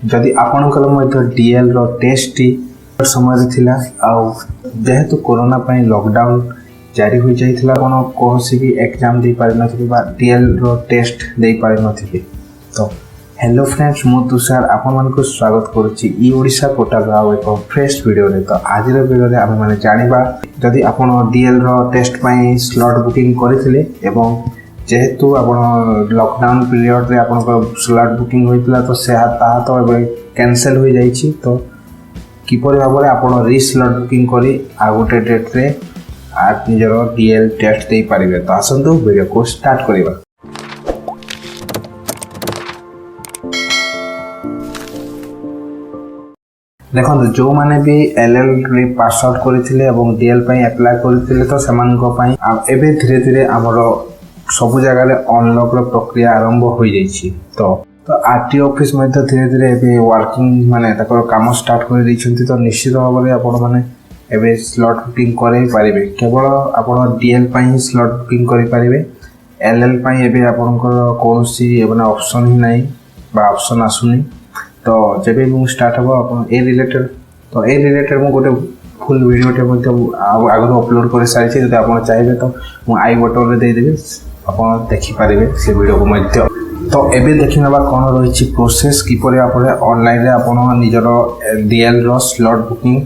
जदि आपणकर डीएल रो टेस्ट समय थिला आउ जेहेतु कोरोना पाई लॉकडाउन जारी हो जाइथिला कोन कोसी भी एग्जाम दे पारि नथिबे बा डीएल रो टेस्ट दे पारि नथिबे। तो हेलो फ्रेंड्स, मु तुषार आपण मन को स्वागत करूची ई ओडिसा पोर्टल रो एक फ्रेश वीडियो रे। तो आज रो वीडियो रे हम माने जानिबा जदि आपण डीएल रो टेस्ट पाई स्लॉट बुकिंग करथिले एवं जेहेतु आपण लॉकडाउन पीरियड रे आपण को स्लॉट बुकिंग होइतला तो से ता तो एबे कैंसिल हो जाइछि। तो किपर भाव में आप रिस्लॉट बुकिंग करी आ गोटे डेट रे आप निजर डीएल टेस्ट दे पारिबे। तो आसंतु वीडियो को स्टार्ट करिबा। देखो जो माने भी एलएल रे पास आउट करथिले एवं डीएल पई अप्लाई करथिले तो समान को पई एबे धीरे धीरे हमरो सब जगह रे अनलॉक रो प्रक्रिया आरंभ हो जाइछि। तो आरटीओ ऑफिस में धीरे धीरे एबे वर्किंग माने तकर काम स्टार्ट कर दैछन्ती। तो निश्चित भाव में आपण माने एबे स्लॉट बुकिंग करै पारिबे। केवल आपण डीएल पई स्लॉट बुकिंग करै पारिबे। एलएल पई एबे आपनकर कोनोसी माने ऑप्शन ही नाही बा ऑप्शन आसुनी। तो जेबे मु स्टार्ट हबो आपण ए रिलेटेड मु गोटे फुल वीडियो टे मध्ये आगु अपलोड कर सारी छै। जदि आपण चाहिबे तो मु आई बटन रे दे देबे, आपण देखि पारिबे से वीडियो को मध्ये। तो एबे देखिना कौन रही प्रोसेस किपर आप ऑनलाइन आप निजर डीएल रो स्लॉट बुकिंग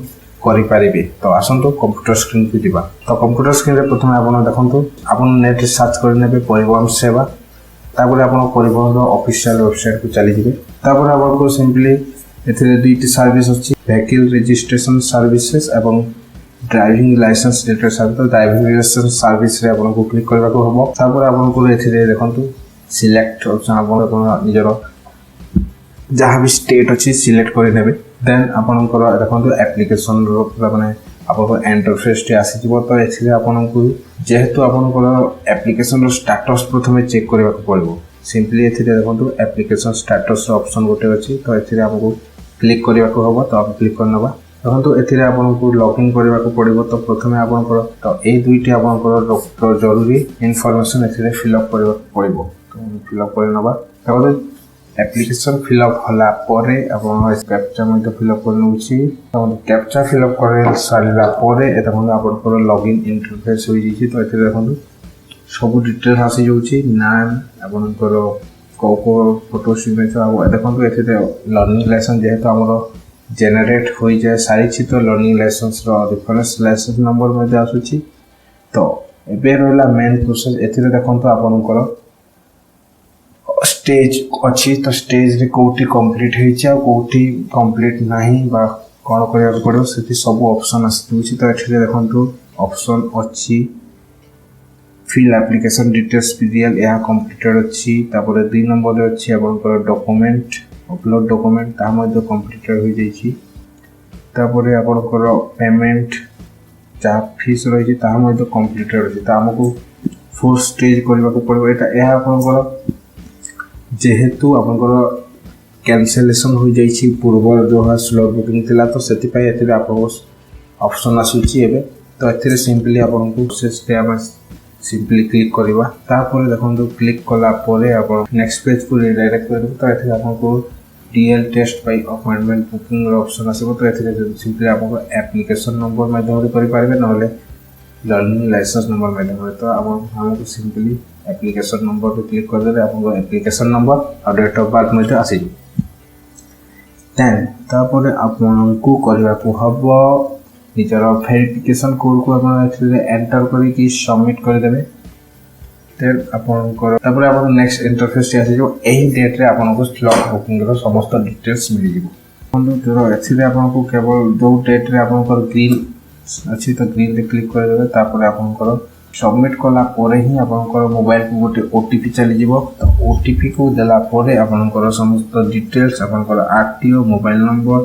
करि पारिबे। तो आसंतु कंप्यूटर स्क्रीन को दिबा। तो कंप्यूटर स्क्रीन रे प्रथम आप देखंतु आपण नेट रे सर्च कर नेबे परिवहन सेवा। तापर आपण परिवहन रो ऑफिशियल वेबसाइट को चली जिवे। तापर आपको सिंपली एथिरे दुईटी सर्विस अछि, व्हीकल रजिस्ट्रेशन सर्विसेज एवं ड्राइविंग लाइसेंस रिलेटेड सर्विस। तो ड्राइविंग लाइसेंस सर्विस रे आपन को क्लिक करबा को हबो। तापर आपन को एथिरे देखंतु सिलेक्ट ऑप्शन आपन निजर जहाँ भी स्टेट अच्छी सिलेक्ट कर नेबे। देन आपनकर देखंतु एप्लिकेशन रो माने आपन इंटरफेस टे आसी जिवो। तो एथिरे आपन को जेहेतु आपनकर एप्लिकेशन रो स्टेटस प्रथमे चेक करबा को पड़िबो। सिंपली एथिरे देखंतु एप्लिकेशन स्टेटस रो ऑप्शन गोटे अछि। तो एथिरे आपको क्लिक करबा को हबो। तो आप क्लिक करनबा देखंतु एथिरे आपन को लॉगिन करबा को पड़िबो। तो प्रथमे आपनकर तो ए दुईटी आपनकर जरूरी इन्फॉर्मेशन एथिरे फिलअप करबा को पड़िबो। फिलअप कर नबा तापर एप्लिकेशन फिलअप होला परे आपण कैप्चा मध्ये फिलअप कर नउची। तो कैप्चा फिलअप कर सारिला परे एता कोन आपनकर लॉगिन इंटरफेस होई जिछि। तो एते देखंतु सब डिटेल आसी जाउची, नाम आपनकर को फोटो सिग्नेचर आ देखंतु एते लर्निंग लाइसेंस जेहेतु हमरो जनरेट होई जाय सारी छि। तो लर्निंग लाइसेंस रो रेफरेंस लाइसेंस नंबर मध्ये आसुची। तो एबे रहला मेन प्रोसेस। एते देखंतु आपनकर स्टेज अच्छी। तो स्टेज रे कोठी कंप्लीट हेछि आ कोठी कंप्लीट नाही बा कोन करिया पड़ो सेति सब ऑप्शन आसी। तो एठिरे देखंतु ऑप्शन अच्छी फिल एप्लिकेशन डिटेल्स पीडीएल या कंप्लीटेड अच्छी। तापर 2 नंबर रे अच्छी आपनकर डॉक्यूमेंट अपलोड डॉक्यूमेंट ता मध्ये कंप्लीटेड हो जाइछि। तापर आपनकर पेमेंट जा फीस रही ता मध्ये कंप्लीटेड अछि। ता हमकु 4 स्टेज करबा को पड़ो। एटा या आपनकर जेहेतु आपनकर कैंसिलेशन हो जाइछि पूर्व जो स्लॉट बुकिंग थिला। तो सेति पय एते आपको ऑप्शन आसुछि एबे। तो एते सिंपली आपनको प्रोसेस पे हम सिंपली क्लिक करबा। तापर देखंतु क्लिक कला परे आपण नेक्स्ट पेज को रिडायरेक्ट करबो। तो एते आपको DL test by appointment booking रो ऑप्शन आसीबो। तो एते सिंपली आपको एप्लिकेशन नंबर माध्यम करि पारबे नहले लर्निंग लाइसेंस नंबर माध्यम। तो हमको सिंपली एप्लिकेशन नंबर पे क्लिक कर देले आपन एप्लिकेशन नंबर और डेट ऑफ बर्थ मध्ये आसी जे। देन तापर आपन को करबा को हबो निजर वेरिफिकेशन कोड को आपन एथिरे एंटर करी कि सबमिट कर देबे। देन आपन कर तापर आपन नेक्स्ट इंटरफेस आसी जो एही डेट रे आपन को स्लॉट बुकिंग रो समस्त डिटेल्स मिल जिवो। आपन तो एथिरे आपन को केवल जो डेट रे आपन को ग्रीन अछि तो ग्रीन रे क्लिक कर देबे। तापर आपन को सबमिट कला परे ही आपनकर मोबाइल को गोटे ओटीपी चली जिवो। तो ओटीपी को देला परे आपनकर समस्त डिटेल्स आपनकर RTO mobile number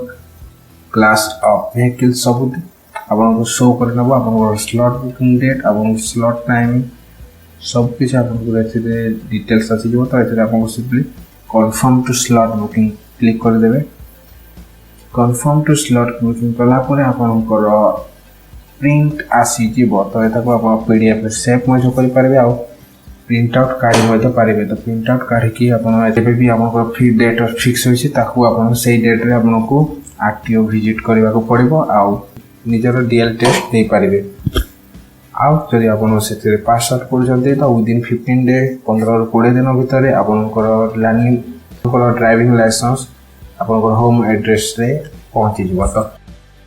class of vehicle सब आपनको शो कर नबो। आपनकर स्लॉट बुकिंग डेट एवं स्लॉट टाइम सब किछ आपनको एथिरे डिटेल्स आसी जिवो। तो एथिरे आपनको simply confirm to slot booking click कर देबे। कंफर्म टू स्लॉट बुकिंग कला परे आपनकर प्रिंट आसी जीवो। तो एता को आप पीडीएफ सेव मजो करि पारबे आ प्रिंट आउट काढ़ी मध्य पारिबे। तो प्रिंट आउट काढ़ी आपण जेबे भी आपनकर फ्री डेट फिक्स होइछि ताकू आपण सेही डेट रे आपनको आरटीओ विजिट करबा को पड़िबो आ निजर डीएल टेस्ट दे पारिबे। आउ जदि आपण से पास आउट करछन्ते तो विदिन 15 डे 15 ରୁ 20 दिन भितर आपनकर लर्निंग ड्राइविंग लाइसेंस आपनकर होम एड्रेस रे पहुंची जिवो। तो